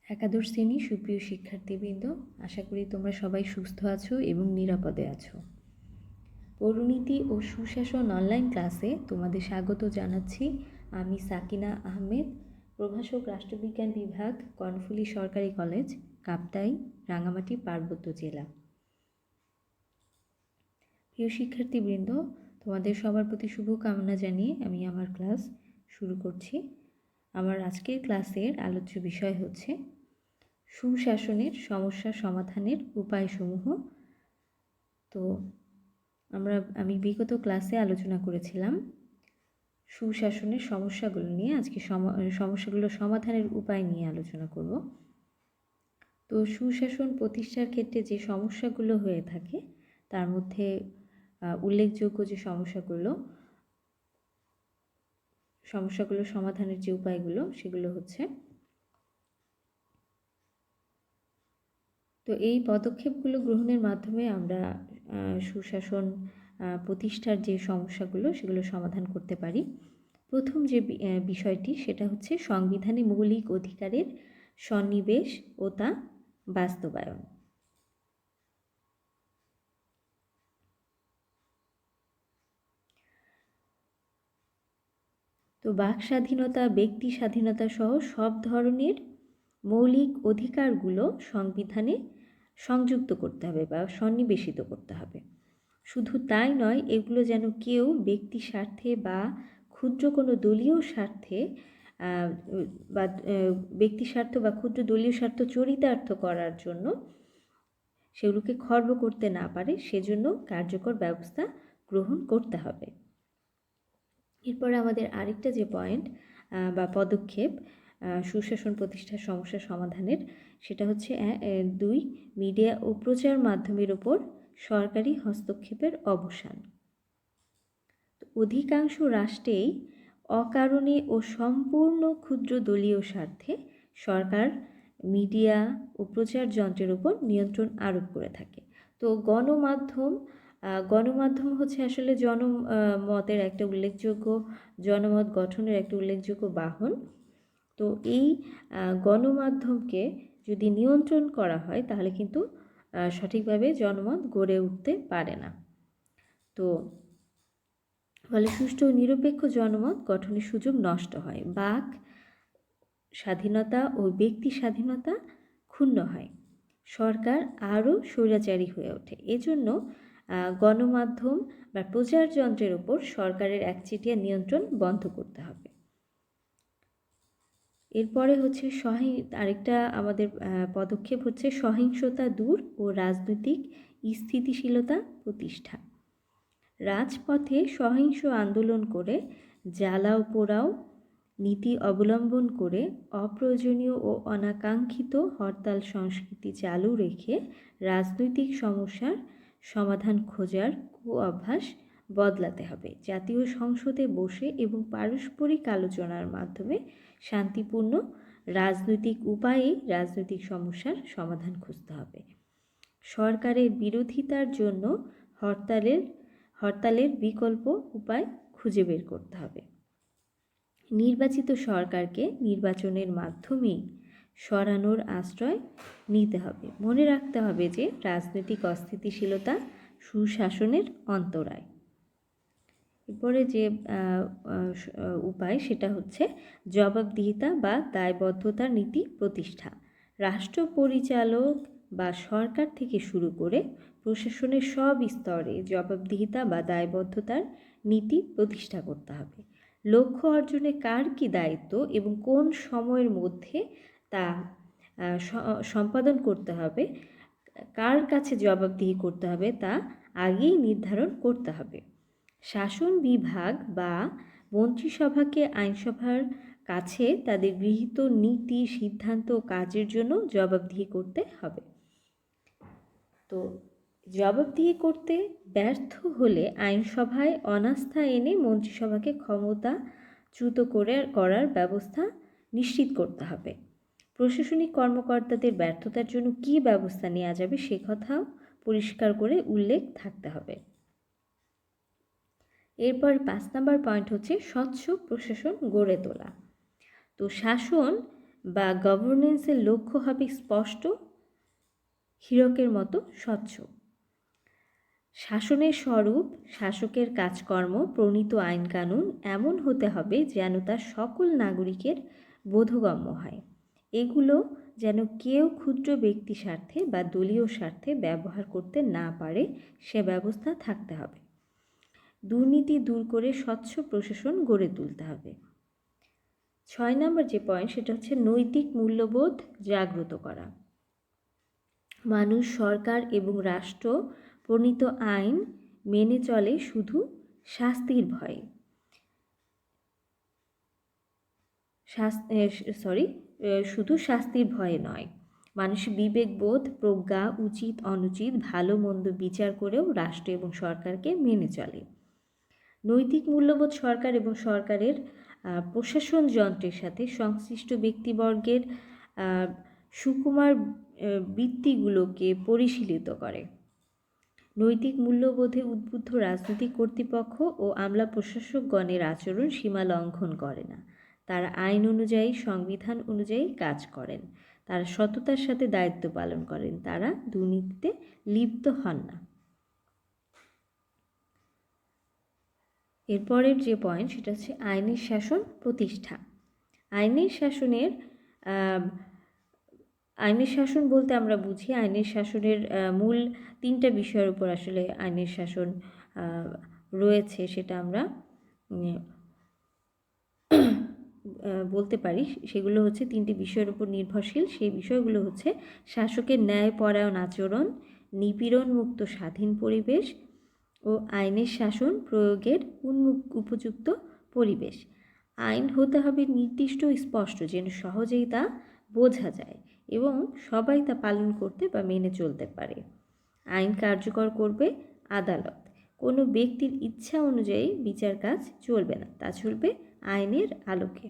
একাদশ শ্রেণী সুপ্রিয় শিক্ষার্থীবৃন্দ, আশা করি তোমরা সবাই সুস্থ আছো এবং নিরাপদে আছো। পৌরনীতি ও সুশাসন অনলাইন ক্লাসে তোমাদের স্বাগত জানাচ্ছি। আমি সাকিনা আহমেদ, প্রভাষক, রাষ্ট্রবিজ্ঞান বিভাগ, কর্ণফুলী সরকারি কলেজ, কাপ্তাই, রাঙামাটি, পার্বত্য জেলা। প্রিয় শিক্ষার্থীবৃন্দ, তোমাদের সবার প্রতি শুভকামনা জানিয়ে আমি আমার ক্লাস শুরু করছি। আমার আজকের ক্লাসের আলোচ্য বিষয় হচ্ছে সুশাসনের সমস্যা সমাধানের উপায়সমূহ। তো আমি বিগত ক্লাসে আলোচনা করেছিলাম সুশাসনের সমস্যাগুলো নিয়ে। আজকে সমস্যাগুলো সমাধানের উপায় নিয়ে আলোচনা করব। তো সুশাসন প্রতিষ্ঠার ক্ষেত্রে যে সমস্যাগুলো হয়ে থাকে তার মধ্যে উল্লেখযোগ্য যে সমস্যাগুলো সমাধানের যে উপায়গুলো সেগুলো হচ্ছে, তো এই পদক্ষেপগুলো গ্রহণের মাধ্যমে আমরা সুশাসন প্রতিষ্ঠার যে সমস্যাগুলো সেগুলো সমাধান করতে পারি। প্রথম যে বিষয়টি সেটা হচ্ছে সংবিধানে মৌলিক অধিকারের সন্নিবেশ ও তা বাস্তবায়ন। তো বাক স্বাধীনতা, ব্যক্তি স্বাধীনতা সহ সব ধরনের মৌলিক অধিকারগুলো সংবিধানে সংযুক্ত করতে হবে বা সন্নিবেশিত করতে হবে। শুধু তাই নয়, এগুলো যেন কেউ ব্যক্তি স্বার্থে বা ক্ষুদ্র কোনো দলীয় স্বার্থে বা ব্যক্তি স্বার্থ বা ক্ষুদ্র দলীয় স্বার্থ চরিতার্থ করার জন্য সেগুলোকে খর্ব করতে না পারে, সেজন্য কার্যকর ব্যবস্থা গ্রহণ করতে হবে। এরপরে আমাদের আরেকটা যে পয়েন্ট বা পদক্ষেপ সুশাসন প্রতিষ্ঠার সমস্যা সমাধানের, সেটা হচ্ছে 2, মিডিয়া ও প্রচার মাধ্যমের উপর সরকারি হস্তক্ষেপের অবসান। অধিকাংশ রাষ্ট্রেই অকারণে ও সম্পূর্ণ ক্ষুদ্র দলীয় স্বার্থে সরকার মিডিয়া ও প্রচার যন্ত্রের উপর নিয়ন্ত্রণ আরোপ করে থাকে। তো গণমাধ্যম হচ্ছে আসলে জনমতের একটা উল্লেখযোগ্য, জনমত গঠনের একটা উল্লেখযোগ্য বাহন। তো এই গণমাধ্যমকে যদি নিয়ন্ত্রণ করা হয় তাহলে কিন্তু সঠিকভাবে জনমত গড়ে উঠতে পারে না। তো ফলে সুষ্ঠু ও নিরপেক্ষ জনমত গঠনের সুযোগ নষ্ট হয়, বাক স্বাধীনতা ও ব্যক্তি স্বাধীনতা ক্ষুণ্ণ হয়, সরকার আরও স্বৈরাচারী হয়ে ওঠে। এজন্য গণমাধ্যম বা প্রচার যন্ত্রের উপর সরকারের একচেটিয়া নিয়ন্ত্রণ বন্ধ করতে হবে। এরপরে হচ্ছে আরেকটা আমাদের পদক্ষেপ হচ্ছে সহিংসতা দূর ও রাজনৈতিক স্থিতিশীলতা প্রতিষ্ঠা। রাজপথে সহিংস আন্দোলন করে, জ্বালাও পোড়াও নীতি অবলম্বন করে, অপ্রয়োজনীয় ও অনাকাঙ্ক্ষিত হরতাল সংস্কৃতি চালু রেখে রাজনৈতিক সমস্যার সমাধান খোঁজার কুঅভ্যাস বদলাতে হবে। জাতীয় সংসদে বসে এবং পারস্পরিক আলোচনার মাধ্যমে শান্তিপূর্ণ রাজনৈতিক উপায়ে রাজনৈতিক সমস্যার সমাধান খুঁজতে হবে। সরকারের বিরোধিতার জন্য হরতালের বিকল্প উপায় খুঁজে বের করতে হবে। নির্বাচিত সরকারকে নির্বাচনের মাধ্যমেই সরানোর আশ্রয় নিতে হবে। মনে রাখতে হবে যে রাজনৈতিক অস্থিতিশীলতা সুশাসনের অন্তরায়। এরপরে যে উপায় সেটা হচ্ছে জবাবদিহিতা বা দায়বদ্ধতার নীতি প্রতিষ্ঠা। রাষ্ট্র পরিচালক বা সরকার থেকে শুরু করে প্রশাসনের সব স্তরে জবাবদিহিতা বা দায়বদ্ধতার নীতি প্রতিষ্ঠা করতে হবে। লক্ষ্য অর্জনে কার কী দায়িত্ব এবং কোন সময়ের মধ্যে তা সম্পাদন করতে হবে, কার কাছে জবাবদিহি করতে হবে তা আগেই নির্ধারণ করতে হবে। শাসন বিভাগ বা মন্ত্রিসভাকে আইনসভার কাছে তাদের গৃহীত নীতি, সিদ্ধান্ত ও কাজের জন্য জবাবদিহি করতে হবে। তো জবাবদিহি করতে ব্যর্থ হলে আইনসভায় অনাস্থা এনে মন্ত্রিসভাকে ক্ষমতাচ্যুত করার ব্যবস্থা নিশ্চিত করতে হবে। প্রশাসনিক কর্মকর্তাদের ব্যর্থতার জন্য কী ব্যবস্থা নেওয়া যাবে সে কথাও পরিষ্কার করে উল্লেখ থাকতে হবে। এরপর 5 নম্বর পয়েন্ট হচ্ছে স্বচ্ছ প্রশাসন গড়ে তোলা। তো শাসন বা গভর্নেন্সের লক্ষ্য হবে স্পষ্ট, হীরকের মতো স্বচ্ছ। শাসনের স্বরূপ, শাসকের কাজকর্ম, প্রণীত আইনকানুন এমন হতে হবে যেন তা সকল নাগরিকের বোধগম্য হয়। এগুলো যেন কেউ ক্ষুদ্র ব্যক্তি স্বার্থে বা দলীয় স্বার্থে ব্যবহার করতে না পারে, সে ব্যবস্থা থাকতে হবে। দুর্নীতি দূর করে স্বচ্ছ প্রশাসন গড়ে তুলতে হবে। 6 নম্বর যে পয়েন্ট, সেটা হচ্ছে নৈতিক মূল্যবোধ জাগ্রত করা। মানুষ সরকার এবং রাষ্ট্র প্রণীত আইন মেনে চলে শুধু শাস্তির ভয়ে, শুধু শাস্তির ভয়ে নয়। মানুষ বিবেকবোধ, প্রজ্ঞা, উচিত অনুচিত, ভালো মন্দ বিচার করেও রাষ্ট্র এবং সরকারকে মেনে চলে। নৈতিক মূল্যবোধ সরকার এবং সরকারের প্রশাসন যন্ত্রের সাথে সংশ্লিষ্ট ব্যক্তিবর্গের সুকুমার বৃত্তিগুলোকে পরিশীলিত করে। নৈতিক মূল্যবোধে উদ্বুদ্ধ রাজনৈতিক কর্তৃপক্ষ ও আমলা প্রশাসকগণের আচরণ সীমা লঙ্ঘন করে না। তারা আইন অনুযায়ী, সংবিধান অনুযায়ী কাজ করেন। তারা সততার সাথে দায়িত্ব পালন করেন। তারা দুর্নীতিতে লিপ্ত হন না। এরপরের যে পয়েন্ট, সেটা হচ্ছে আইনের শাসন প্রতিষ্ঠা। আইনের শাসন বলতে আমরা বুঝি, আইনের শাসনের মূল 3টা বিষয়ের উপর আসলে আইনের শাসন রয়েছে, সেটা আমরা বলতে পারি। সেগুলো হচ্ছে 3টি বিষয়ের উপর নির্ভরশীল। সেই বিষয়গুলো হচ্ছে শাসকের ন্যায়পরায়ণ আচরণ, নিপীড়নমুক্ত স্বাধীন পরিবেশ ও আইনের শাসন প্রয়োগের উপযুক্ত পরিবেশ। আইন হতে হবে নির্দিষ্ট ও স্পষ্ট, যেন সহজেই তা বোঝা যায় এবং সবাই তা পালন করতে বা মেনে চলতে পারে। আইন কার্যকর করবে আদালত। কোনো ব্যক্তির ইচ্ছা অনুযায়ী বিচার কাজ চলবে না, তা চলবে আইনের আলোকে।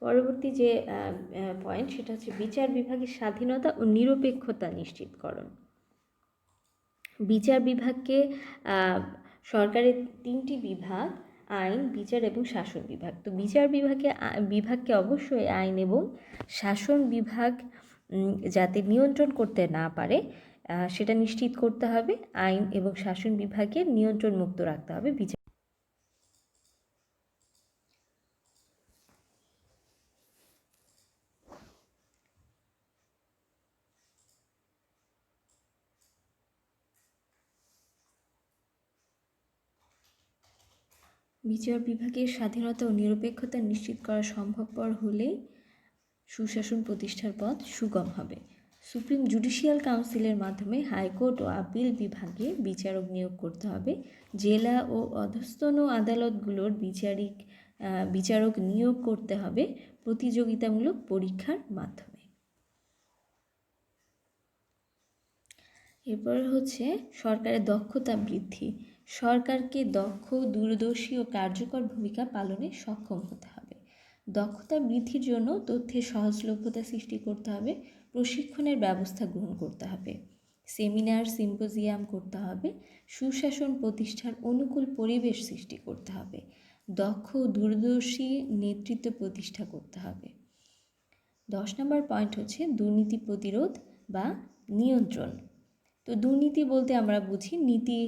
পরবর্তী যে পয়েন্ট, সেটা হচ্ছে বিচার বিভাগের স্বাধীনতা ও নিরপেক্ষতা নিশ্চিতকরণ। বিচার বিভাগকে সরকারের 3টি বিভাগ, আইন, বিচার এবং শাসন বিভাগ। তো বিচার বিভাগকে অবশ্যই আইন এবং শাসন বিভাগ যাতে নিয়ন্ত্রণ করতে না পারে সেটা নিশ্চিত করতে হবে। আইন এবং শাসন বিভাগকে নিয়ন্ত্রণ মুক্ত রাখতে হবে বিচার। বিচার বিভাগের স্বাধীনতা ও নিরপেক্ষতা নিশ্চিত করা সম্ভবপর হলেই সুশাসন প্রতিষ্ঠার পথ সুগম হবে। সুপ্রিম জুডিশিয়াল কাউন্সিলের মাধ্যমে হাইকোর্ট ও আপিল বিভাগে বিচারক নিয়োগ করতে হবে। জেলা ও অধস্তন আদালতগুলোর বিচারক নিয়োগ করতে হবে প্রতিযোগিতামূলক পরীক্ষার মাধ্যমে। এরপর হচ্ছে সরকারের দক্ষতা বৃদ্ধি। সরকারকে দক্ষ, দূরদর্শী ও কার্যকর ভূমিকা পালনে সক্ষম হতে হবে। দক্ষতা বৃদ্ধির জন্য তথ্যের সহজলভ্যতা সৃষ্টি করতে হবে, প্রশিক্ষণের ব্যবস্থা গ্রহণ করতে হবে, সেমিনার, সিম্পোজিয়াম করতে হবে, সুশাসন প্রতিষ্ঠার অনুকূল পরিবেশ সৃষ্টি করতে হবে, দক্ষ ও দূরদর্শী নেতৃত্ব প্রতিষ্ঠা করতে হবে। 10 নম্বর পয়েন্ট হচ্ছে দুর্নীতি প্রতিরোধ বা নিয়ন্ত্রণ। তো দুর্নীতি বলতে আমরা বুঝি নীতি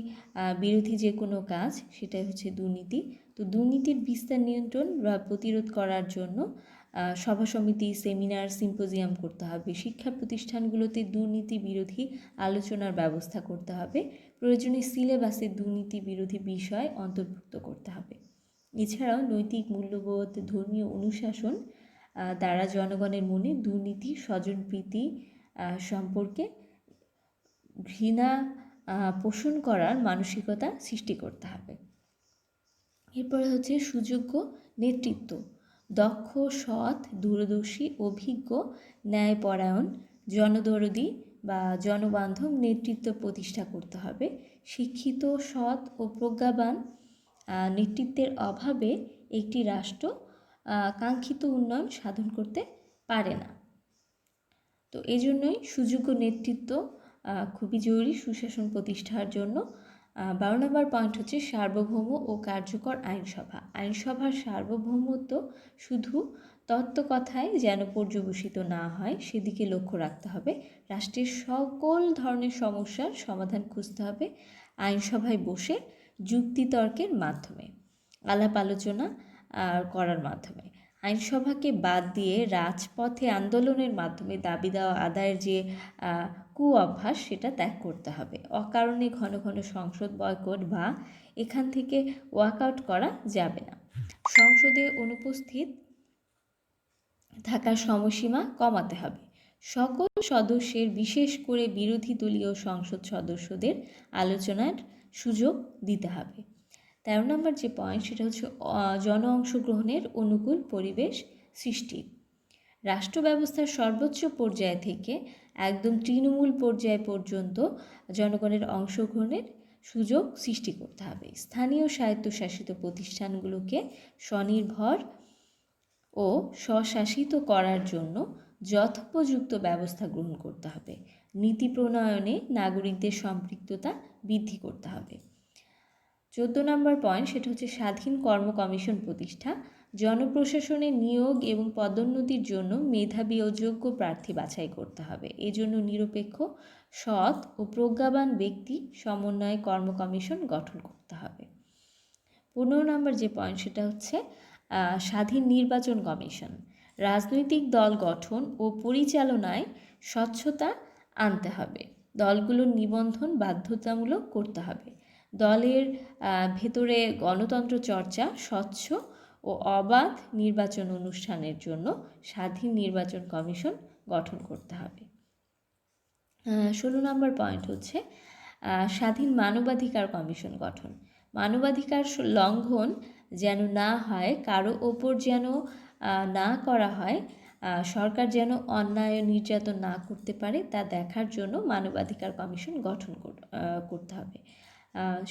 বিরোধী যে কোনো কাজ, সেটাই হচ্ছে দুর্নীতি। তো দুর্নীতির বিস্তার নিয়ন্ত্রণ বা প্রতিরোধ করার জন্য সভা সমিতি, সেমিনার, সিম্পোজিয়াম করতে হবে। শিক্ষা প্রতিষ্ঠানগুলোতে দুর্নীতি বিরোধী আলোচনার ব্যবস্থা করতে হবে। প্রয়োজনে সিলেবাসে দুর্নীতি বিরোধী বিষয় অন্তর্ভুক্ত করতে হবে। এছাড়াও নৈতিক মূল্যবোধ, ধর্মীয় অনুশাসন দ্বারা জনগণের মনে দুর্নীতি, স্বজনপ্রীতি সম্পর্কে ঘৃণা পোষণ করার মানসিকতা সৃষ্টি করতে হবে। এরপরে হচ্ছে সুযোগ্য নেতৃত্ব। দক্ষ, সৎ, দূরদর্শী, অভিজ্ঞ, ন্যায়পরায়ণ, জনদরদী বা জনবান্ধব নেতৃত্ব প্রতিষ্ঠা করতে হবে। শিক্ষিত, সৎ ও প্রজ্ঞাবান নেতৃত্বের অভাবে একটি রাষ্ট্র কাঙ্ক্ষিত উন্নয়ন সাধন করতে পারে না। তো এই জন্যই সুযোগ্য নেতৃত্ব খুবই জরুরি সুশাসন প্রতিষ্ঠার জন্য। 12 নম্বর পয়েন্ট হচ্ছে সার্বভৌম ও কার্যকর আইনসভা। আইনসভার সার্বভৌমত্ব শুধু তত্ত্বকথায় যেন পর্যবসিত না হয় সেদিকে লক্ষ্য রাখতে হবে। রাষ্ট্রের সকল ধরনের সমস্যার সমাধান খুঁজতে হবে আইনসভায় বসে যুক্তিতর্কের মাধ্যমে, আলাপ আলোচনা করার মাধ্যমে। আইনসভাকে বাদ দিয়ে রাজপথে আন্দোলনের মাধ্যমে দাবি দেওয়া আদায়ের যে অভ্যাস সেটা ত্যাগ করতে হবে। অকারণে ঘন ঘন সংসদ বয়কট বা এখান থেকে ওয়াকআউট করা যাবে না। সংসদে অনুপস্থিত থাকার সময়সীমা কমাতে হবে। সকল সদস্যের, বিশেষ করে বিরোধী দলীয় সংসদ সদস্যদের আলোচনার সুযোগ দিতে হবে। 13 নম্বর যে পয়েন্ট সেটা হচ্ছে জন অংশগ্রহণের অনুকূল পরিবেশ সৃষ্টি। রাষ্ট্র ব্যবস্থার সর্বোচ্চ পর্যায় থেকে একদম তৃণমূল পর্যায় পর্যন্ত জনগণের অংশগ্রহণের সুযোগ সৃষ্টি করতে হবে। স্থানীয় স্বায়ত্তশাসিত প্রতিষ্ঠানগুলোকে স্বনির্ভর ও স্বশাসিত করার জন্য যথোপযুক্ত ব্যবস্থা গ্রহণ করতে হবে। নীতি প্রণয়নে নাগরিকদের সম্পৃক্ততা বৃদ্ধি করতে হবে। 14 নম্বর পয়েন্ট সেটা হচ্ছে স্বাধীন কর্ম কমিশন প্রতিষ্ঠা। জনপ্রশাসনে নিয়োগ এবং পদোন্নতির জন্য মেধাবী ও যোগ্য প্রার্থী বাছাই করতে হবে। এজন্য নিরপেক্ষ, সৎ ও প্রজ্ঞাবান ব্যক্তি সমন্বয়ে কর্ম কমিশন গঠন করতে হবে। 15 নম্বর যে পয়েন্ট সেটা হচ্ছে স্বাধীন নির্বাচন কমিশন। রাজনৈতিক দল গঠন ও পরিচালনায় স্বচ্ছতা আনতে হবে। দলগুলোর নিবন্ধন বাধ্যতামূলক করতে হবে। দলের ভেতরে গণতন্ত্র চর্চা, স্বচ্ছ ও অবাধ নির্বাচন অনুষ্ঠানের জন্য স্বাধীন নির্বাচন কমিশন গঠন করতে হবে। 16 নম্বর পয়েন্ট হচ্ছে স্বাধীন মানবাধিকার কমিশন গঠন। মানবাধিকার লঙ্ঘন যেন না হয়, কারো ওপর যেন না করা হয়, সরকার যেন অন্যায় নির্যাতন না করতে পারে তা দেখার জন্য মানবাধিকার কমিশন গঠন করতে হবে।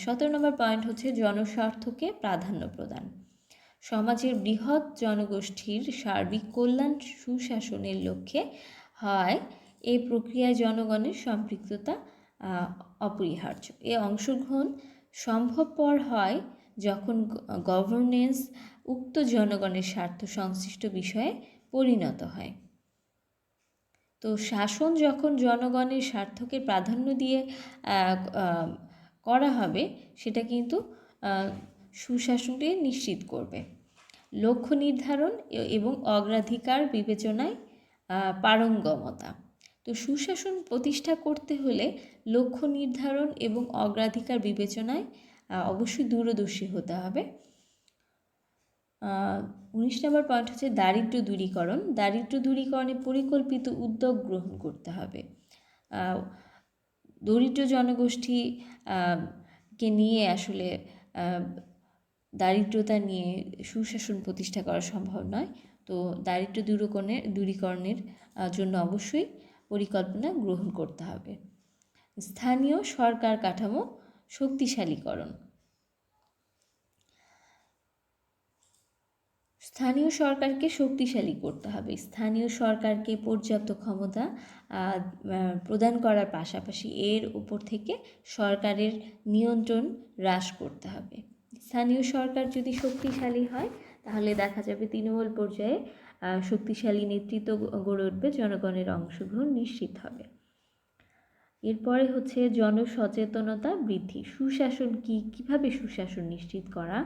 17 নম্বর পয়েন্ট হচ্ছে জনস্বার্থকে প্রাধান্য প্রদান। সমাজের বৃহৎ জনগোষ্ঠীর সার্বিক কল্যাণ সুশাসনের লক্ষ্যে হয় এই প্রক্রিয়ায় জনগণের সম্পৃক্ততা অপরিহার্য। এ অংশগ্রহণ সম্ভবপর হয় যখন গভর্নেন্স উক্ত জনগণের স্বার্থ সংশ্লিষ্ট বিষয়ে পরিণত হয়। তো শাসন যখন জনগণের স্বার্থকে প্রাধান্য দিয়ে করা হবে সেটা কিন্তু সুশাসনকে নিশ্চিত করবে। লক্ষ্য নির্ধারণ এবং অগ্রাধিকার বিবেচনায় পারঙ্গমতা। তো সুশাসন প্রতিষ্ঠা করতে হলে লক্ষ্য নির্ধারণ এবং অগ্রাধিকার বিবেচনায় অবশ্যই দূরদর্শী হতে হবে। 19 নম্বর পয়েন্ট হচ্ছে দারিদ্র্য দূরীকরণ। দারিদ্র্য দূরীকরণে পরিকল্পিত উদ্যোগ গ্রহণ করতে হবে। দরিদ্র জনগোষ্ঠী কে নিয়ে আসলে দারিদ্রতা নিয়ে সুশাসন প্রতিষ্ঠা করা সম্ভব নয়। তো দারিদ্র্য দূরীকরণের জন্য অবশ্যই পরিকল্পনা গ্রহণ করতে হবে। স্থানীয় সরকার কাঠামো শক্তিশালীকরণ। স্থানীয় সরকারকে শক্তিশালী করতে হবে। স্থানীয় সরকারকে পর্যাপ্ত ক্ষমতা প্রদান করার পাশাপাশি এর উপর থেকে সরকারের নিয়ন্ত্রণ হ্রাস করতে হবে। স্থানীয় সরকার যদি শক্তিশালী হয় তাহলে দেখা যাবে তৃণমূল পর্যায়ে শক্তিশালী নেতৃত্ব গড়ে উঠবে, জনগণের অংশগ্রহণ নিশ্চিত হবে। এরপরে হচ্ছে জনসচেতনতা বৃদ্ধি। সুশাসন কিভাবে সুশাসন নিশ্চিত করা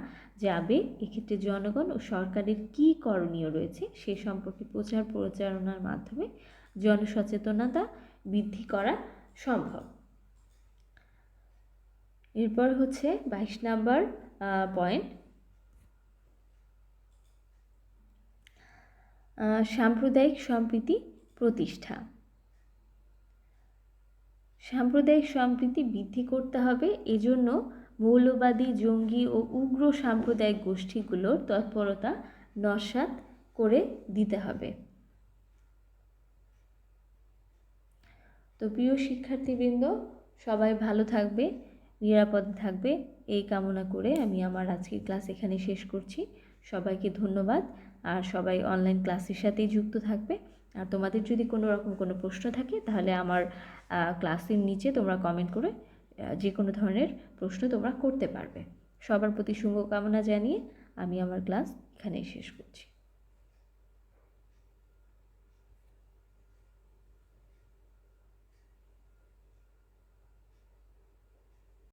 যাবে, এক্ষেত্রে জনগণ ও সরকারের কী করণীয় রয়েছে সে সম্পর্কে প্রচার প্রচারণার মাধ্যমে জনসচেতনতা বৃদ্ধি করা সম্ভব। এরপর হচ্ছে 22 নম্বর পয়েন্ট সাম্প্রদায়িক সম্প্রীতি প্রতিষ্ঠা। সাম্প্রদায়িক সম্প্রীতি বৃদ্ধি করতে হবে। এজন্য মৌলবাদী, জঙ্গি ও উগ্র সাম্প্রদায়িক গোষ্ঠীগুলোর তৎপরতা নস্যাৎ করে দিতে হবে। তো প্রিয় শিক্ষার্থীবৃন্দ, সবাই ভালো থাকবে, নিরাপদে থাকবে এই কামনা করে আমি আমার আজকের ক্লাস এখানে শেষ করছি। সবাইকে ধন্যবাদ। আর সবাই অনলাইন ক্লাসের সাথেই যুক্ত থাকবে। আর তোমাদের যদি কোনো রকম কোনো প্রশ্ন থাকে তাহলে আমার ক্লাসের নিচে তোমরা কমেন্ট করে যে কোনো ধরনের প্রশ্ন তোমরা করতে পারবে। সবার প্রতি শুভকামনা জানিয়ে আমি আমার ক্লাস এখানেই শেষ করছি।